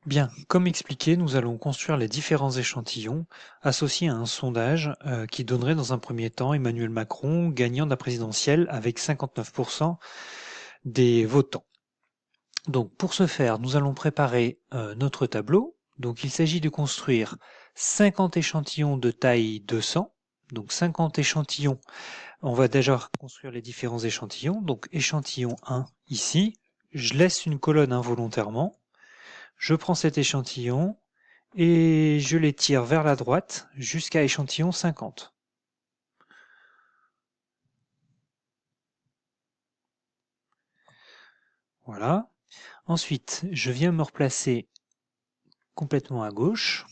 Bien, comme expliqué, nous allons construire les différents échantillons associés à un sondage qui donnerait dans un premier temps Emmanuel Macron gagnant de la présidentielle avec 59% des votants. Donc pour ce faire, nous allons préparer notre tableau. Donc il s'agit de construire 50 échantillons de taille 200. Donc 50 échantillons. On va déjà construire les différents échantillons. Donc échantillon 1 ici. Je laisse une colonne involontairement. Je prends cet échantillon et je l'étire vers la droite jusqu'à échantillon 50. Voilà. Ensuite, je viens me replacer complètement à gauche.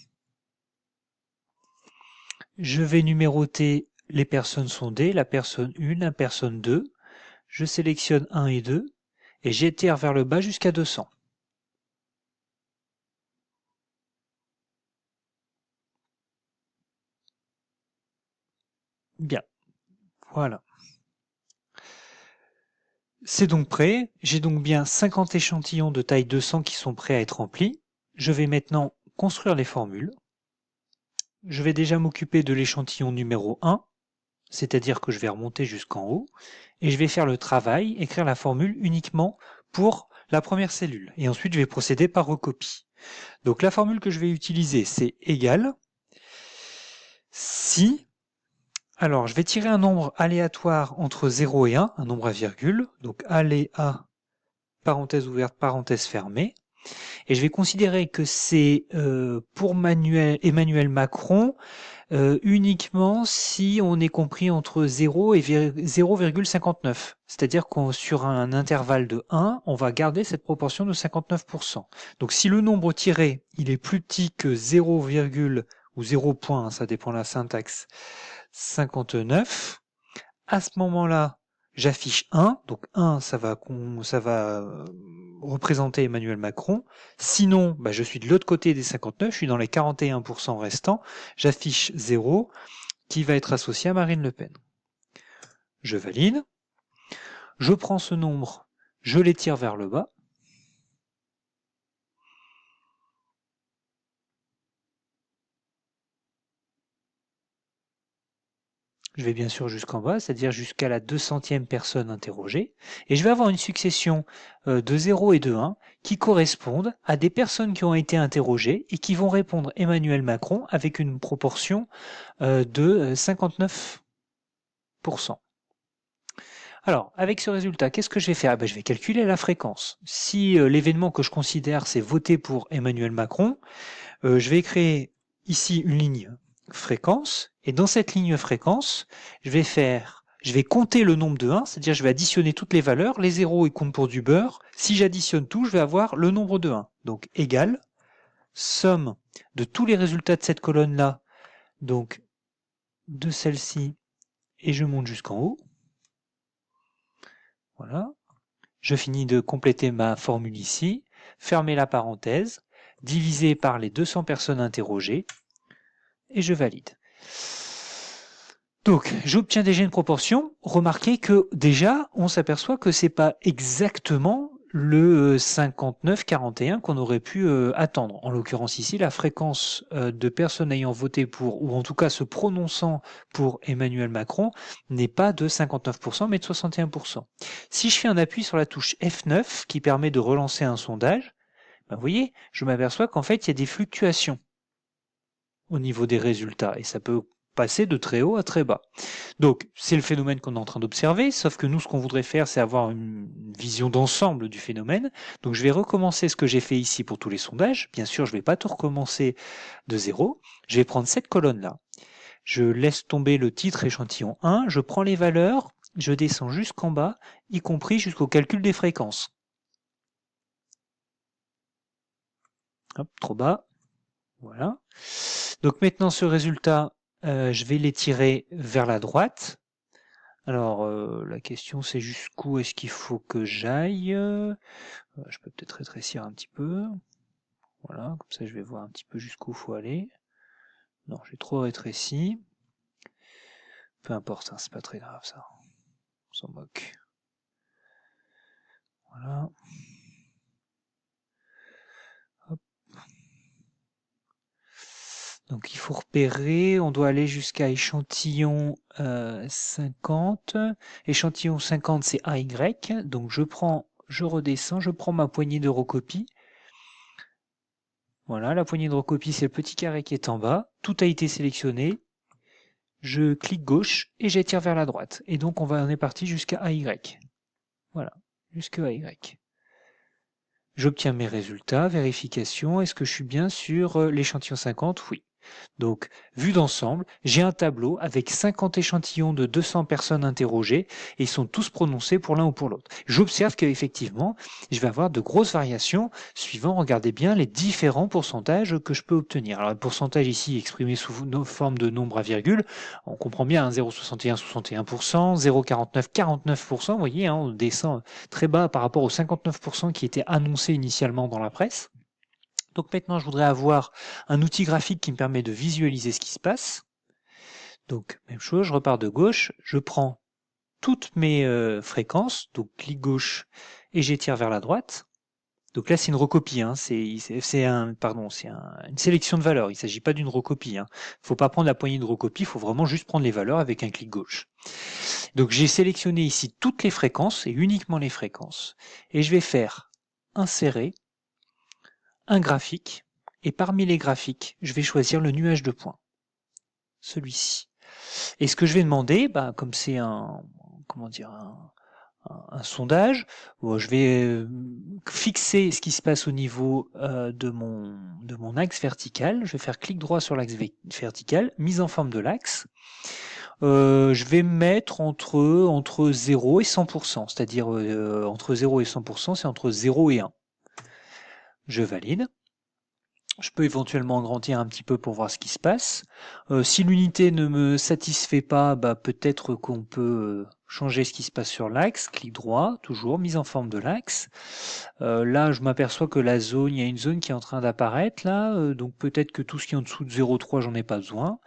Je vais numéroter les personnes sondées, la personne 1, la personne 2. Je sélectionne 1 et 2 et j'étire vers le bas jusqu'à 200. Bien, voilà. C'est donc prêt. J'ai donc bien 50 échantillons de taille 200 qui sont prêts à être remplis. Je vais maintenant construire les formules. Je vais déjà m'occuper de l'échantillon numéro 1, c'est-à-dire que je vais remonter jusqu'en haut, et je vais faire le travail, écrire la formule uniquement pour la première cellule. Et ensuite, je vais procéder par recopie. Donc la formule que je vais utiliser, c'est égal si... Alors, je vais tirer un nombre aléatoire entre 0 et 1, un nombre à virgule, donc aléa, parenthèse ouverte, parenthèse fermée, et je vais considérer que c'est pour Emmanuel Macron uniquement si on est compris entre 0 et 0,59. C'est-à-dire qu'on sur un intervalle de 1, on va garder cette proportion de 59%. Donc si le nombre tiré, il est plus petit que 0, ou 0 point, ça dépend de la syntaxe, 59, à ce moment-là, j'affiche 1, donc 1, ça va représenter Emmanuel Macron. Sinon, je suis de l'autre côté des 59, je suis dans les 41% restants, j'affiche 0, qui va être associé à Marine Le Pen. Je valide. Je prends ce nombre, je l'étire vers le bas. Je vais bien sûr jusqu'en bas, c'est-à-dire jusqu'à la 200e personne interrogée, et je vais avoir une succession de 0 et de 1 qui correspondent à des personnes qui ont été interrogées et qui vont répondre Emmanuel Macron avec une proportion de 59%. Alors, avec ce résultat, qu'est-ce que je vais faire? Je vais calculer la fréquence. Si l'événement que je considère c'est voter pour Emmanuel Macron, je vais créer ici une ligne fréquence, et dans cette ligne fréquence, je vais compter le nombre de 1, c'est-à-dire je vais additionner toutes les valeurs, les zéros ils comptent pour du beurre, si j'additionne tout, je vais avoir le nombre de 1. Donc égal, somme de tous les résultats de cette colonne-là, donc de celle-ci, et je monte jusqu'en haut. Voilà. Je finis de compléter ma formule ici, fermer la parenthèse, diviser par les 200 personnes interrogées, et je valide. Donc, j'obtiens déjà une proportion. Remarquez que déjà, on s'aperçoit que c'est pas exactement le 59-41 qu'on aurait pu attendre. En l'occurrence ici, la fréquence de personnes ayant voté pour, ou en tout cas se prononçant pour Emmanuel Macron, n'est pas de 59%, mais de 61%. Si je fais un appui sur la touche F9, qui permet de relancer un sondage, vous voyez, je m'aperçois qu'en fait, il y a des fluctuations au niveau des résultats, et ça peut passer de très haut à très bas. Donc, c'est le phénomène qu'on est en train d'observer, sauf que nous, ce qu'on voudrait faire, c'est avoir une vision d'ensemble du phénomène. Donc, je vais recommencer ce que j'ai fait ici pour tous les sondages. Bien sûr, je ne vais pas tout recommencer de zéro. Je vais prendre cette colonne-là. Je laisse tomber le titre échantillon 1, je prends les valeurs, je descends jusqu'en bas, y compris jusqu'au calcul des fréquences. Hop, trop bas. Voilà. Donc maintenant, ce résultat, je vais l'étirer vers la droite. Alors, la question c'est jusqu'où est-ce qu'il faut que j'aille? Je peux peut-être rétrécir un petit peu. Voilà, comme ça je vais voir un petit peu jusqu'où il faut aller. Non, j'ai trop rétréci. Peu importe, hein, c'est pas très grave ça. On s'en moque. Voilà. Hop. Donc il faut repérer, on doit aller jusqu'à échantillon 50. Échantillon 50, c'est AY. Donc je redescends, je prends ma poignée de recopie. Voilà, la poignée de recopie, c'est le petit carré qui est en bas. Tout a été sélectionné. Je clique gauche et j'étire vers la droite. Et donc on est parti jusqu'à AY. Voilà, jusqu'à AY. J'obtiens mes résultats, vérification. Est-ce que je suis bien sur l'échantillon 50? Oui. Donc, vue d'ensemble, j'ai un tableau avec 50 échantillons de 200 personnes interrogées et ils sont tous prononcés pour l'un ou pour l'autre. J'observe qu'effectivement, je vais avoir de grosses variations suivant, regardez bien, les différents pourcentages que je peux obtenir. Alors, le pourcentage ici exprimé sous forme de nombre à virgule, on comprend bien, hein, 0,61, 61%, 0,49, 49%, vous voyez, hein, on descend très bas par rapport aux 59% qui étaient annoncés initialement dans la presse. Donc maintenant, je voudrais avoir un outil graphique qui me permet de visualiser ce qui se passe. Donc, même chose, je repars de gauche, je prends toutes mes fréquences, donc clic gauche et j'étire vers la droite. Donc là, c'est une recopie, hein, une sélection de valeurs, il ne s'agit pas d'une recopie. Il ne faut pas prendre la poignée de recopie, il faut vraiment juste prendre les valeurs avec un clic gauche. Donc j'ai sélectionné ici toutes les fréquences et uniquement les fréquences. Et je vais faire insérer un graphique, et parmi les graphiques, je vais choisir le nuage de points, celui-ci. Et ce que je vais demander, comme c'est un sondage, je vais fixer ce qui se passe au niveau de mon axe vertical. Je vais faire clic droit sur l'axe vertical, mise en forme de l'axe. Je vais mettre entre 0 et 100%, c'est-à-dire entre 0 et 100%, c'est entre 0 et 1. Je valide. Je peux éventuellement agrandir un petit peu pour voir ce qui se passe. Si l'unité ne me satisfait pas, peut-être qu'on peut changer ce qui se passe sur l'axe. Clic droit, toujours, mise en forme de l'axe. Là, je m'aperçois que il y a une zone qui est en train d'apparaître là, donc peut-être que tout ce qui est en dessous de 0,3, j'en ai pas besoin.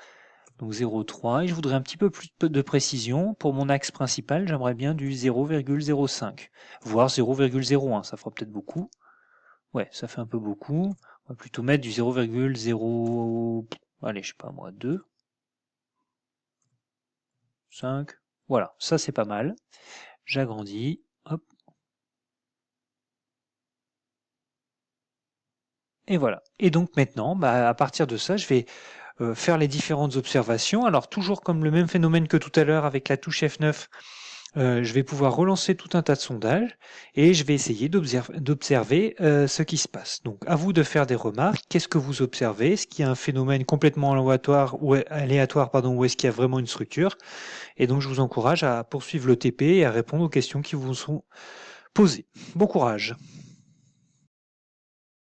Donc 0,3, et je voudrais un petit peu plus de précision. Pour mon axe principal, j'aimerais bien du 0,05, voire 0,01, ça fera peut-être beaucoup. Ouais, ça fait un peu beaucoup. On va plutôt mettre du 0,0... Allez, je sais pas moi, 2. 5. Voilà, ça c'est pas mal. J'agrandis. Hop. Et voilà. Et donc maintenant, à partir de ça, je vais faire les différentes observations. Alors toujours comme le même phénomène que tout à l'heure avec la touche F9, je vais pouvoir relancer tout un tas de sondages et je vais essayer d'observer ce qui se passe. Donc à vous de faire des remarques. Qu'est-ce que vous observez? Est-ce qu'il y a un phénomène complètement aléatoire ou est-ce qu'il y a vraiment une structure? Et donc je vous encourage à poursuivre le TP et à répondre aux questions qui vous sont posées. Bon courage!